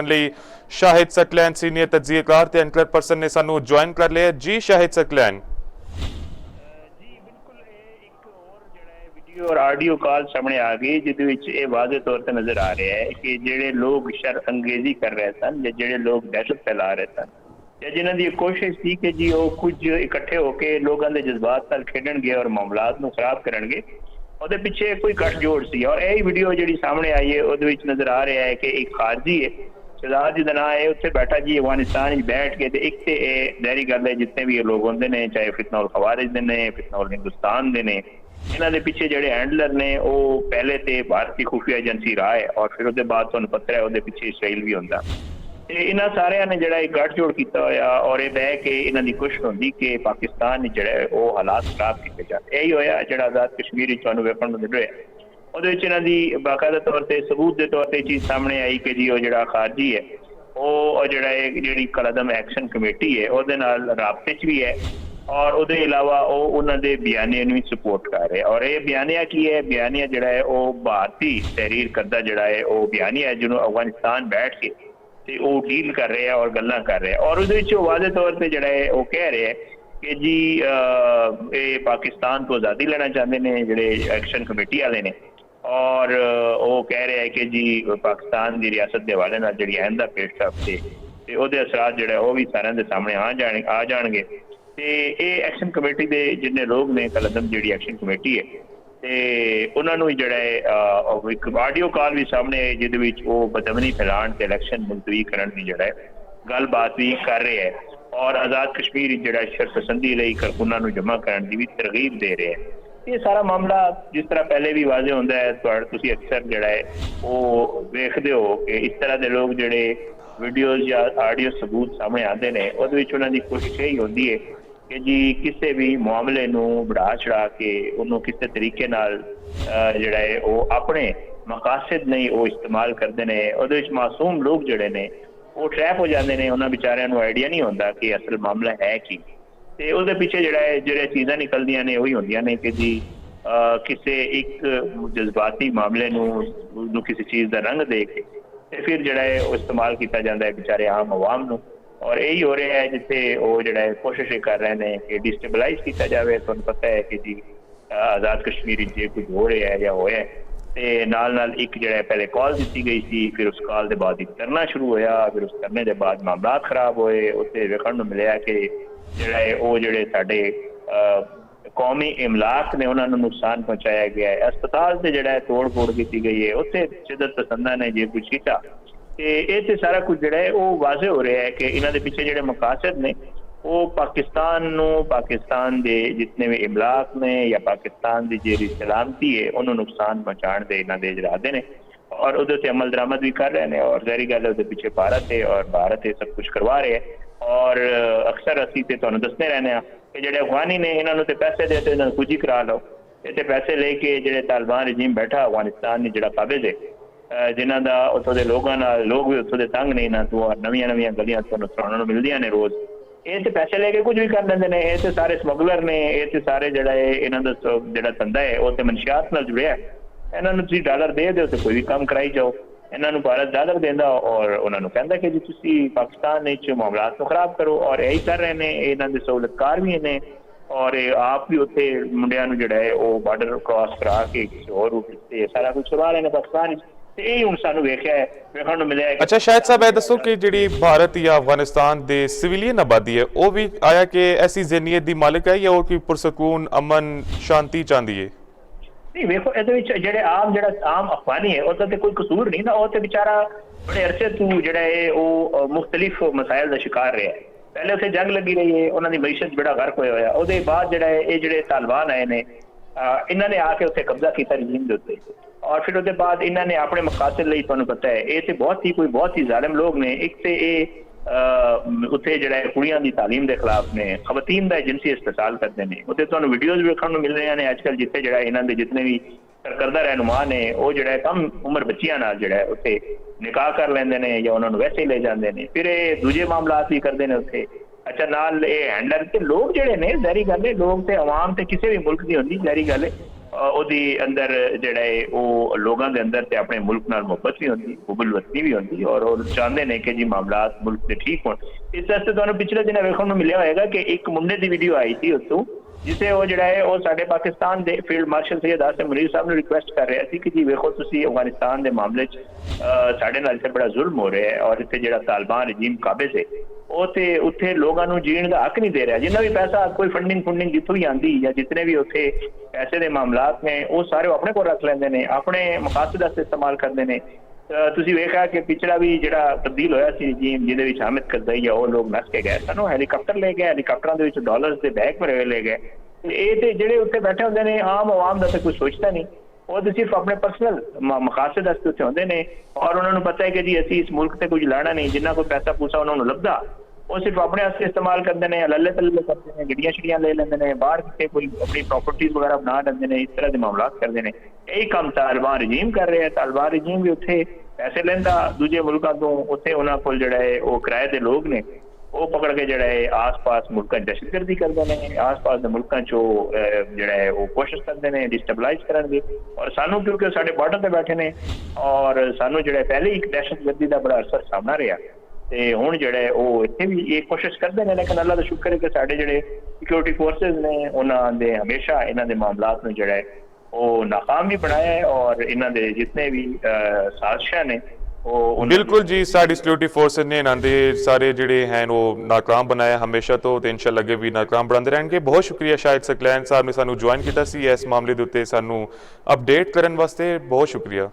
ਲਈ ਸ਼ਾਹਿਦ ਸਕਲੈਨ ਸੀਨੀਅਰ ਤਜਜ਼ੀਏਕਾਰ ਤੇ anchor person ਨੇ ਸਾਨੂੰ ਜੁਆਇਨ ਕਰ ਲਿਆ ਜੀ। ਸ਼ਾਹਿਦ ਸਕਲੈਨ जी बिल्कुल एक और ਜਿਹੜਾ ਵੀਡੀਓ और ਆਡੀਓ ਕਾਲ ਸਾਹਮਣੇ ਆ ਗਈ ਜਿਹਦੇ ਵਿੱਚ ਇਹ ਵਾਜ਼ਿਹ ਤੌਰ ਤੇ ਨਜ਼ਰ ਆ ਰਿਹਾ ਹੈ ਕਿ ਜਿਹੜੇ ਲੋਕ ਸ਼ਰ ਅੰਗੇਜ਼ੀ ਕਰ ਰਹੇ ਸਨ ਜਾਂ ਜਿਹੜੇ ਲੋਕ ਦਹਿਸ਼ਤ ਫੈਲਾ ਰਹੇ ਸਨ ਜਾਂ ਜਿਨ੍ਹਾਂ ਦੀ ਕੋਸ਼ਿਸ਼ ਸੀ ਕਿ ਜੀ ਉਹ ਕੁਝ ਇਕੱਠੇ ਹੋ ਕੇ ਲੋਕਾਂ ਦੇ ਜਜ਼ਬਾਤ ਨਾਲ ਖੇਡਣਗੇ ਔਰ ਮਾਮਲਾਤ ਨੂੰ ਖਰਾਬ ਕਰਨਗੇ, ਉਹਦੇ ਪਿੱਛੇ ਕੋਈ ਗੱਠਜੋੜ ਸੀ। ਔਰ ਇਹ ਵੀਡੀਓ ਜਿਹੜੀ ਸਾਹਮਣੇ ਆਈ ਹੈ ਉਹਦੇ ਵਿੱਚ ਨਜ਼ਰ ਆ ਰਿਹਾ ਹੈ ਕਿ ਇੱਕ ਖਾਰਜੀ ਹੈ, शहजाद जी का नाम है, उत्थे बैठा जी अफगानिस्तान बैठ के एक तो ज़ाहिरी गल है जितने भी लोग होंगे ने, चाहे फितनौल खवारिज ने, फितनौल हिंदुस्तान के ने, इन्हों के पिछे जोड़े हैंडलर ने वो पहले तो भारतीय खुफिया एजेंसी रहा है और फिर उसके बाद तुहानूं पता है वो पिछे इसराइल भी होंदा। तो इन्होंने सारिया ने जोड़ा एक गठजोड़ किया होया और यह बह के इन्हों की कोशिश होंगी कि पाकिस्तान जोड़ा वो हालात खराब किए जाए। यही होया जोड़ा आज़ाद कश्मीर तुहानूं वेखण नूं मिल रहा है। ਉਹਦੇ ਵਿੱਚ ਇਹਨਾਂ ਦੀ ਬਾਕਾਇਦਾ ਤੌਰ ਤੇ ਸਬੂਤ ਦੇ ਤੌਰ ਤੇ ਚੀਜ਼ ਸਾਹਮਣੇ ਆਈ ਕਿ ਜੀ ਉਹ ਜਿਹੜਾ ਖਾਰਜੀ ਹੈ ਉਹ ਜਿਹੜਾ ਜਿਹੜੀ ਕਲਅਦਮ ਐਕਸ਼ਨ ਕਮੇਟੀ ਹੈ ਉਹਦੇ ਨਾਲ ਰਾਬਤੇ 'ਚ ਵੀ ਹੈ ਔਰ ਉਹਦੇ ਇਲਾਵਾ ਉਹ ਉਹਨਾਂ ਦੇ ਬਿਆਨੇ ਨੂੰ ਵੀ ਸਪੋਰਟ ਕਰ ਰਿਹਾ। ਔਰ ਇਹ ਬਿਆਨੀਆ ਕੀ ਹੈ? ਬਿਆਨੀਆ ਜਿਹੜਾ ਹੈ ਉਹ ਭਾਰਤੀ ਤਹਿਰੀਰ ਕਰਦਾ ਜਿਹੜਾ ਹੈ ਉਹ ਬਿਆਨੀਆ ਹੈ ਜਿਹਨੂੰ ਅਫਗਾਨਿਸਤਾਨ ਬੈਠ ਕੇ ਤੇ ਉਹ ਡੀਲ ਕਰ ਰਿਹਾ ਔਰ ਗੱਲਾਂ ਕਰ ਰਿਹਾ। ਔਰ ਉਹਦੇ ਵਿੱਚ ਉਹ ਵਾਜ਼ੇ ਤੌਰ ਤੇ ਜਿਹੜਾ ਹੈ ਉਹ ਕਹਿ ਰਿਹਾ ਕਿ ਜੀ ਇਹ ਪਾਕਿस्तान ਤੋਂ ਆਜ਼ਾਦੀ ਲੈਣਾ ਚਾਹੁੰਦੇ ਨੇ ਜਿਹੜੇ ਐਕਸ਼ਨ ਕਮੇਟੀ ਵਾਲੇ ਨੇ और वो कह रहे हैं कि जी पाकिस्तान की रियासत के हवाले जी आइंदा पेशरफ से वो असरात जो भी सारे के सामने आ जाएंगे। तो ये एक्शन कमेटी के जिन्ने लोग ने कलअदम जी एक्शन कमेटी है तो उन्होंने जोड़ा एक आडियो कॉल भी सामने है जिद बदमनी फैलाण से इलैक्शन मुलतवी करने की जोड़ा गलबात भी कर रहे हैं और आज़ाद कश्मीर जोड़ा शरपसंदी लई कारकुनां नूं जमा करने की भी तरगीब दे रहे हैं। ये सारा मामला जिस तरह पहले भी वाजे होंदा है तुसीं अक्सर जिहड़ा है वो वेखदे हो कि इस तरह के लोग जिहड़े वीडियोज़ या आडियो सबूत सामने आते हैं उहदे विच उन्हां दी कोशिश यही होंदी है कि जी किसी भी मामले नूं बढ़ा चढ़ा के उन्होंने किसी तरीके नाल जिहड़ा है वो अपने मकासद नहीं वो इस्तेमाल करते हैं। उहदे विच मासूम लोग जिहड़े ने वो ट्रैप हो जाते हैं, उन्हां बेचारिਆਂ नूं आइडिया नहीं होंदा कि असल मामला है की। तो वो पिछे जो चीज़ा निकलदियां ने वही होंदियां ने कि जी किसी एक जज्बाती मामले नूं किसी चीज़ का रंग दे के फिर जो है इस्तेमाल किया जाता है बेचारे आम आवाम नूं। और यही हो रहा है जिथे वो जो कोशिश कर रहे हैं कि डिस्टेबलाइज किया जाए। तुहानूं पता है कि जी आज़ाद कश्मीर जे कुछ हो रहा है या होया तो नाल एक जो पहले कॉल दी गई थी, फिर उस कॉल के बाद एक करना शुरू होया, फिर उस करने के बाद मामला खराब होए। उत्ते वेखण नूं मिलिया कि ਜਿਹੜਾ ਹੈ ਉਹ ਜਿਹੜੇ ਸਾਡੇ ਕੌਮੀ ਇਮਲਾਕ ਨੇ ਉਹਨਾਂ ਨੂੰ ਨੁਕਸਾਨ ਪਹੁੰਚਾਇਆ ਗਿਆ ਹੈ। ਹਸਪਤਾਲ ਤੇ ਜਿਹੜਾ ਤੋੜ ਫੋੜ ਕੀਤੀ ਗਈ ਹੈ, ਉੱਥੇ ਸ਼ਿੱਦਤ ਪਸੰਦਾਂ ਨੇ ਜੇ ਕੁਛ ਕੀਤਾ ਤੇ ਇਹ ਤੇ ਸਾਰਾ ਕੁਝ ਜਿਹੜਾ ਹੈ ਉਹ ਵਾਜ਼ਿਹ ਹੋ ਰਿਹਾ ਹੈ ਕਿ ਇਹਨਾਂ ਦੇ ਪਿੱਛੇ ਜਿਹੜੇ ਮਕਾਸਦ ਨੇ ਉਹ ਪਾਕਿਸਤਾਨ ਨੂੰ, ਪਾਕਿਸਤਾਨ ਦੇ ਜਿੰਨੇ ਵੀ ਇਮਲਾਕ ਨੇ ਜਾਂ ਪਾਕਿਸਤਾਨ ਦੀ ਜਿਹੜੀ ਸਲਾਮਤੀ ਹੈ ਉਹਨੂੰ ਨੁਕਸਾਨ ਪਹੁੰਚਾਉਣ ਦੇ ਇਹਨਾਂ ਦੇ ਇਰਾਦੇ ਨੇ और उहदे ते अमल दरामद भी कर रहे हैं। और ज़ाहिर गल है पिछे भारत है और भारत ये सब कुछ करवा रहे हैं। और अक्सर असीं ते तुहानूं दसदे रहने कि जिहड़े अफगानी ने इन्हां नूं ते पैसे दे ते इन्हां नूं कुछ ही करा लो। इत्थे पैसे लेके जिहड़े तालिबान रजीम बैठा अफगानिस्तान ने जिहड़ा काबिज है जिन्हां दा उत्थों दे लोगां नाल लोग भी उत्थों दे तंग ने, इन्हां तों नवीं नवीं गलियां तुहानूं सुणन नूं मिलदियां ने रोज़। ये तो पैसे लेके कुछ भी कर लेंदे ने, ये तो सारे स्मगलर ने, ये तो सारे जिहड़ा इन्हां दा जिहड़ा धंधा है वो तो मनशियात नाल जुड़िया है। इन्होंने तुसीं डॉलर दे दो तो कोई भी काम कराई जाओ। इन्होंने भारत डॉलर देंदा और उन्होंने कहता कि जी तुसीं पाकिस्तान मामलात को खराब करो और यही कर रहे हैं। इन्हों के सहूलतकार भी ने और आप भी उत्थे मुंडियां नूं जिहड़ा है वो बार्डर क्रॉस करा के किसी होर रूट ते सारा कुछ करवा रहे हैं पाकिस्तान। ਤੇ ਇਹ ਹੁਣ ਸਾਨੂੰ ਵੇਖਿਆ ਹੈ ਵੇਖਣ ਨੂੰ ਮਿਲਿਆ। ਅੱਛਾ ਸ਼ਾਹਿਦ ਸਾਹਿਬ ਇਹ ਦੱਸੋ ਕਿ ਜਿਹੜੀ ਭਾਰਤ ਜਾਂ ਅਫਗਾਨਿਸਤਾਨ ਦੇ ਸਿਵਿਲੀਅਨ ਆਬਾਦੀ ਹੈ ਉਹ ਵੀ ਆਇਆ ਕਿ ਐਸੀ ਜ਼ਿਹਨੀਅਤ ਦੀ ਮਾਲਕ ਹੈ ਜਾਂ ਉਹ ਕੋਈ ਪੁਰਸਕੂਨ ਅਮਨ ਸ਼ਾਂਤੀ ਚਾਹੁੰਦੀ ਹੈ? नहीं वेखो ये जेडे आम आम अफगानी है उसका तो कोई कसूर नहीं ना, वो तो बेचारा बड़े अरसे तू जोड़ा है वो मुख्तलिफ मसाइल का शिकार रहा है। पहले उसे जंग लगी रही है, उन्होंने मीशत बड़ा गर्क होया। उसके बाद जोड़ा है ये जोड़े तालिबान आए ने इन्होंने आके उत्थे कब्जा किया रजीम के उत्ते और फिर उसके बाद इन्होंने अपने मकासद लई तुहानूं पता है ये तो बहुत ही जालिम लोग ने। एक तो ये उत्थे जिहड़ा कुड़ियां दी तालीम के खिलाफ ने, खवातीन का जिनसी इस्तेसाल करते हैं। उत्थे तुहानूं वीडियोज़ वेखण नूं मिल रहे हैं अजकल जिथे जिहड़ा इन्हां दे जितने भी सरकर्दा रहनुमा ने वो जिहड़ा कम उम्र बच्चियां नाल जिहड़ा उत्थे निकाह कर लैंदे ने या उन्हां नूं वैसे ही ले जांदे ने। फिर ये दूजे मामलात भी करते हैं उत्थे। अच्छा नाल ये हैंडलर ते लोग जिहड़े ने ज़ाहिरी गल है लोग ते अवाम ते किसी भी मुल्क दी हुंदी ज़ाहिरी गल है ਉਹਦੀ ਅੰਦਰ ਜਿਹੜਾ ਹੈ ਉਹ ਲੋਕਾਂ ਦੇ ਅੰਦਰ ਤੇ ਆਪਣੇ ਮੁਲਕ ਨਾਲ ਮੁਹੱਬਤ ਵੀ ਹੁੰਦੀ, ਹੁਬਲ ਵਤਨੀ ਵੀ ਹੁੰਦੀ, ਔਰ ਉਹ ਚਾਹੁੰਦੇ ਨੇ ਕਿ ਜੀ ਮਾਮਲਾਤ ਮੁਲਕ ਦੇ ਠੀਕ ਹੋਣ। ਇਸ ਵਾਸਤੇ ਤੁਹਾਨੂੰ ਪਿਛਲੇ ਦਿਨ ਵੇਖਣ ਨੂੰ ਮਿਲਿਆ ਹੋਏਗਾ ਕਿ ਇੱਕ ਮੁੰਡੇ ਦੀ ਵੀਡੀਓ ਆਈ ਸੀ ਉੱਥੋਂ, ਜਿਸੇ ਉਹ ਜਿਹੜਾ ਹੈ ਉਹ ਸਾਡੇ ਪਾਕਿਸਤਾਨ ਦੇ ਫੀਲਡ ਮਾਰਸ਼ਲ ਸੈਯਦ ਆਸਿਮ ਮੁਨੀਰ ਸਾਹਿਬ ਨੂੰ ਰਿਕੁਐਸਟ ਕਰ ਰਿਹਾ ਸੀ ਕਿ ਜੀ ਵੇਖੋ ਤੁਸੀਂ ਅਫਗਾਨਿਸਤਾਨ ਦੇ ਮਾਮਲੇ 'ਚ ਸਾਡੇ ਨਾਲ ਇੱਥੇ ਬੜਾ ਜ਼ੁਲਮ ਹੋ ਰਿਹਾ ਹੈ, ਔਰ ਇੱਥੇ ਜਿਹੜਾ ਤਾਲਿਬਾਨ ਰਜੀਮ ਕਾਬੇ ਸੇ ਉਹ ਤੇ ਉੱਥੇ ਲੋਕਾਂ ਨੂੰ ਜੀਣ ਦਾ ਹੱਕ ਨਹੀਂ ਦੇ ਰਿਹਾ। ਜਿੰਨਾ ਵੀ ਪੈਸਾ ਕੋਈ ਫੰਡਿੰਗ ਜਿੱਥੋਂ ਵੀ ਆਂਦੀ ਜਾਂ ਜਿਤਨੇ ਵੀ ਉੱਥੇ ਪੈਸੇ ਦੇ ਮਾਮਲਾਤ ਨੇ ਉਹ ਸਾਰੇ ਆਪਣੇ ਕੋਲ ਰੱਖ ਲੈਂਦੇ ਨੇ, ਆਪਣੇ ਮਕਾਸਦ ਵਾਸਤੇ ਇਸਤੇਮਾਲ ਕਰਦੇ ਨੇ। ਤੁਸੀਂ ਵੇਖਿਆ ਕਿ ਪਿਛਲਾ ਵੀ ਜਿਹੜਾ ਤਬਦੀਲ ਹੋਇਆ ਸੀ ਰਜੀਮ, ਜਿਹਦੇ ਵਿੱਚ ਹਾਮਿਦ ਕਰਜ਼ਈ ਉਹ ਲੋਕ ਨੱਸ ਕੇ ਗਏ ਸਨ, ਉਹ ਹੈਲੀਕਾਪਟਰ ਲੈ ਗਏ, ਹੈਲੀਕਾਪਟਰਾਂ ਦੇ ਵਿੱਚ ਡਾਲਰਸ ਦੇ ਬੈਗ ਭਰੇ ਹੋਏ ਲੈ ਗਏ। ਇਹ ਤੇ ਜਿਹੜੇ ਉੱਥੇ ਬੈਠੇ ਹੁੰਦੇ ਨੇ ਆਮ ਆਵਾਮ ਦਾ ਤਾਂ ਕੋਈ ਸੋਚਦਾ ਨਹੀਂ, ਉਹ ਤਾਂ ਸਿਰਫ ਆਪਣੇ ਪਰਸਨਲ ਮਕਾਸਦ ਵਾਸਤੇ ਉੱਥੇ ਹੁੰਦੇ ਨੇ, ਔਰ ਉਹਨਾਂ ਨੂੰ ਪਤਾ ਹੈ ਕਿ ਜੀ ਅਸੀਂ ਇਸ ਮੁਲਕ ਤੇ ਕੁਝ ਲਾਣਾ ਨਹੀਂ। ਜਿੰਨਾ ਕੋਈ ਪੈਸਾ ਪੂਸਾ ਉਹਨਾਂ ਨੂੰ ਲੱਭਦਾ ਉਹ ਸਿਰਫ ਆਪਣੇ ਵਾਸਤੇ ਇਸਤੇਮਾਲ ਕਰਦੇ ਨੇ, ਲੱਲੇ ਤੱਲੇ ਕਰਦੇ ਨੇ, ਗੱਡੀਆਂ ਛੜੀਆਂ ਲੈ ਲੈਂਦੇ ਨੇ, ਬਾਹਰ ਕਿਤੇ ਕੋਈ ਆਪਣੀ ਪ੍ਰਾਪਰਟੀਜ਼ ਵਗੈਰਾ ਬਣਾ ਲੈਂਦੇ ਨੇ, ਇਸ ਤਰ੍ਹਾਂ ਦੇ ਮਾਮਲਾਤ ਕਰਦੇ ਨੇ। ਇਹੀ ਕੰਮ ਤਾਲਿਬਾਨ ਰਜੀਮ ਕਰ ਰਿਹਾ। ਤਾਲਿਬਾਨ ਰਜੀਮ ਵੀ ਉੱਥੇ ਪੈਸੇ ਲੈਂਦਾ ਦੂਜੇ ਮੁਲਕਾਂ ਤੋਂ, ਉੱਥੇ ਉਹਨਾਂ ਕੋਲ ਜਿਹੜਾ ਹੈ ਉਹ ਕਿਰਾਏ ਦੇ ਲੋਕ ਨੇ, ਉਹ ਪਕੜ ਕੇ ਜਿਹੜਾ ਹੈ ਆਸ-ਪਾਸ ਮੁਲਕਾਂ 'ਚ ਦਹਿਸ਼ਤਗਰਦੀ ਕਰਦੇ ਨੇ, ਆਸ-ਪਾਸ ਦੇ ਮੁਲਕਾਂ 'ਚ ਉਹ ਜਿਹੜਾ ਹੈ ਉਹ ਕੋਸ਼ਿਸ਼ ਕਰਦੇ ਨੇ ਡਿਸਟੈਬਲਾਈਜ਼ ਕਰਨ ਦੀ। ਔਰ ਸਾਨੂੰ ਕਿਉਂਕਿ ਸਾਡੇ ਬਾਰਡਰ ਤੇ ਬੈਠੇ ਨੇ, ਔਰ ਸਾਨੂੰ ਜਿਹੜਾ ਪਹਿਲੇ ਇੱਕ ਦਹਿਸ਼ਤਗਰਦੀ ਦਾ ਬੜਾ ਅਸਰ ਸਾਹਮਣਾ ਰਿਹਾ, ਤੇ ਹੁਣ ਜਿਹੜਾ ਉਹ ਇੱਥੇ ਵੀ ਇਹ ਕੋਸ਼ਿਸ਼ ਕਰਦੇ ਨੇ। ਲੇਕਿਨ ਅੱਲਾ ਦਾ ਸ਼ੁਕਰ ਹੈ ਕਿ ਸਾਡੇ ਜਿਹੜੇ ਸਿਕਿਉਰਿਟੀ ਫੋਰਸਿਸ ਨੇ ਉਹਨਾਂ ਦੇ ਹਮੇਸ਼ਾ ਇਹਨਾਂ ਦੇ ਮਾਮਲਾਤ ਨੂੰ ਜਿਹੜਾ ਹੈ ਉਹ ਨਾਕਾਮ ਵੀ ਬਣਾਇਆ ਹੈ, ਔਰ ਇਹਨਾਂ ਦੇ ਜਿਤਨੇ ਵੀ ਸਾਜ਼ਿਸ਼ਾਂ ਨੇ ਉਹ ਬਿਲਕੁਲ ਜੀ, ਸਾਡੀ ਸਿਕਿਉਰਿਟੀ ਫੋਰਸਿਸ ਨੇ ਇਹਨਾਂ ਦੇ ਸਾਰੇ ਜਿਹੜੇ ਹਨ ਉਹ ਨਾਕਾਮ ਬਣਾਇਆ ਹਮੇਸ਼ਾ ਤੋਂ, ਤੇ ਇਨਸ਼ਾਅੱਲਾ ਅੱਗੇ ਵੀ ਨਾਕਾਮ ਬਣਾਉਂਦੇ ਰਹਿਣਗੇ। ਬਹੁਤ ਸ਼ੁਕਰੀਆ ਸ਼ਾਹਿਦ ਸਕਲੈਨ ਸਾਹਿਬ ਨੇ ਸਾਨੂੰ ਜੁਆਇਨ ਕੀਤਾ ਸੀ ਇਸ ਮਾਮਲੇ ਦੇ ਉੱਤੇ ਸਾਨੂੰ ਅਪਡੇਟ ਕਰਨ ਵਾਸਤੇ, ਬਹੁਤ ਸ਼ੁਕਰੀਆ।